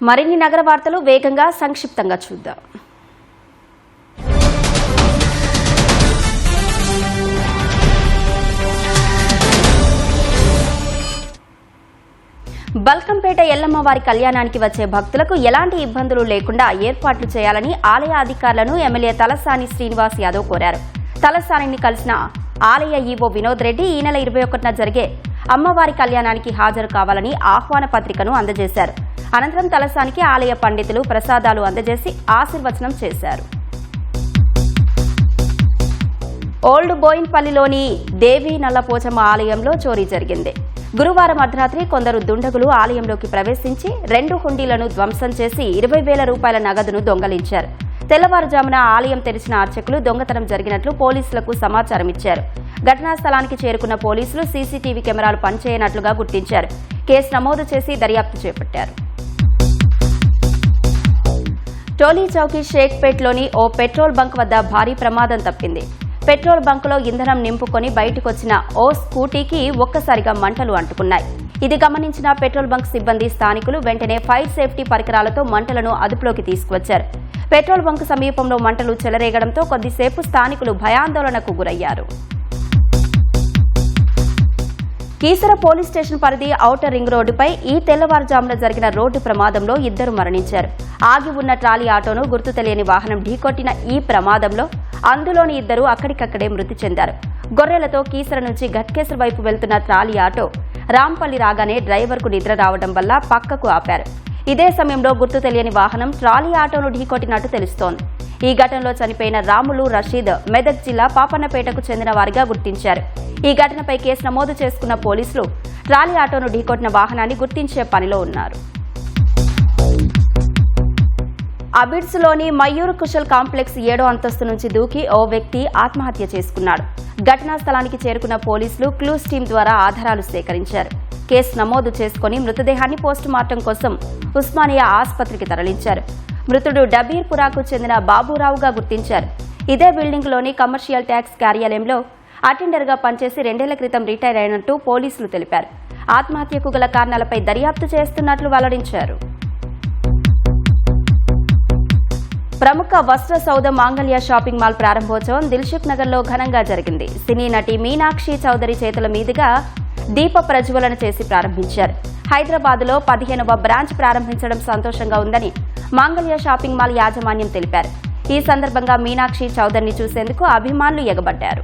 మరిన్ని నగర వార్తలు వేగంగా సంక్షిప్తంగా చూద్దాం. బల్కంపేట ఎల్లమ్మవారి కళ్యాణానికి వచ్చే భక్తులకు ఎలాంటి ఇబ్బందులు లేకుండా ఏర్పాట్లు చేయాలని ఆలయ అధికారులను ఎమ్మెల్యే తలసాని శ్రీనివాస్ యాదవ్ కోరారు. తలసానిని కలిసిన ఆలయ ఈవో వినోద్ రెడ్డి ఈ నెల 21న జరిగే అమ్మవారి కళ్యాణానికి హాజరు కావాలని ఆహ్వాన పత్రికను అందజేశారు. అనంతరం తలసానికి ఆలయ పండితులు ప్రసాదాలు అందజేసి ఆశీర్వచనం చేశారు. ఓల్డ్ బోయిన్పల్లిలోని దేవీ నల్లపోచమ్మ ఆలయంలో చోరీ జరిగింది. గురువారం అర్ధరాత్రి కొందరు దుండగులు ఆలయంలోకి ప్రవేశించి 2 హుండీలను ధ్వంసం చేసి 20,000 రూపాయల నగదును దొంగలించారు. తెల్లవారుజామున ఆలయం తెరిచిన అర్చకులు దొంగతనం జరిగినట్లు పోలీసులకు సమాచారం ఇచ్చారు. ఘటనా స్థలానికి చేరుకున్న పోలీసులు సీసీటీవీ కెమెరాలు పనిచేయనట్లుగా గుర్తించారు. కేసు నమోదు చేసి దర్యాప్తు చేపట్టారు. టోలీ చౌకీ షేక్పేట్లోని ఓ పెట్రోల్ బంక్ వద్ద భారీ ప్రమాదం తప్పింది. పెట్రోల్ బంకులో ఇంధనం నింపుకొని బయటకొచ్చిన ఓ స్కూటీకి ఒక్కసారిగా మంటలు అంటుకున్నాయి. ఇది గమనించిన పెట్రోల్ బంక్ సిబ్బంది స్థానికులు వెంటనే ఫైర్ సేఫ్టీ పరికరాలతో మంటలను అదుపులోకి తీసుకువచ్చారు. పెట్రోల్ బంక్ సమీపంలో మంటలు చెలరేగడంతో కొద్దిసేపు స్థానికులు భయాందోళనకు గురయ్యారు. కీసర పోలీస్ స్టేషన్ పరిధి ఔటర్ రింగ్ రోడ్డుపై ఈ తెల్లవారుజామున జరిగిన రోడ్డు ప్రమాదంలో 2 మరణించారు. ఆగి ఉన్న ట్రాలీ ఆటోను గుర్తు తెలియని వాహనం ఢీకొట్టిన ఈ ప్రమాదంలో అందులోని 2 అక్కడికక్కడే మృతి చెందారు. గొర్రెలతో కీసర నుంచి ఘట్కేసర్ వైపు వెళ్తున్న ట్రాలీ ఆటో రాంపల్లి రాగానే డ్రైవర్కు నిద్ర రావడం వల్ల పక్కకు ఆపారు. ఇదే సమయంలో గుర్తు తెలియని వాహనం ట్రాలీ ఆటోను ఢీకొట్టినట్టు తెలుస్తోంది. ఈ ఘటనలో చనిపోయిన రాములు రషీద్ మెదక్ జిల్లా పాపన్నపేటకు చెందిన వారిగా గుర్తించారు. ఈ ఘటనపై కేసు నమోదు చేసుకున్న పోలీసులు ట్రాలీ ఆటోను ఢీకొట్టిన వాహనాన్ని గుర్తించే పనిలో ఉన్నారు. అబిడ్స్లోని మయూర్ కుశల్ కాంప్లెక్స్ 7వ అంతస్తు నుంచి దూకి ఓ వ్యక్తి ఆత్మహత్య చేసుకున్నాడు. ఘటనా స్థలానికి చేరుకున్న పోలీసులు క్లూస్ టీం ద్వారా ఆధారాలు సేకరించారు. కేసు నమోదు చేసుకుని మృతదేహాన్ని పోస్టుమార్టం కోసం ఉస్మానియా ఆసుపత్రికి తరలించారు. మృతుడు డబీర్పురాకు చెందిన బాబురావుగా గుర్తించారు. ఇదే బిల్డింగ్లోని కమర్షియల్ ట్యాక్స్ కార్యాలయంలో అటెండర్గా పనిచేసి 2 ఏళ్ల క్రితం రిటైర్ అయినట్టు పోలీసులు తెలిపారు. ఆత్మహత్యకు గల కారణాలపై దర్యాప్తు చేస్తున్నట్లు వెల్లడించారు. ప్రముఖ వస్త్ర సౌధ మాంగళ్య షాపింగ్ మాల్ ప్రారంభోత్సవం దిల్సుఖ్ నగర్లో ఘనంగా జరిగింది. సినీ నటి మీనాక్షి చౌదరి చేతుల మీదుగా దీప ప్రజ్వలన చేసి ప్రారంభించారు. హైదరాబాద్లో 15వ బ్రాంచ్ ప్రారంభించడం సంతోషంగా ఉందని మాంగళ్య షాపింగ్ మాల్ యాజమాన్యం తెలిపారు. ఈ సందర్భంగా మీనాక్షి చౌదరిని చూసేందుకు అభిమానులు ఎగబడ్డారు.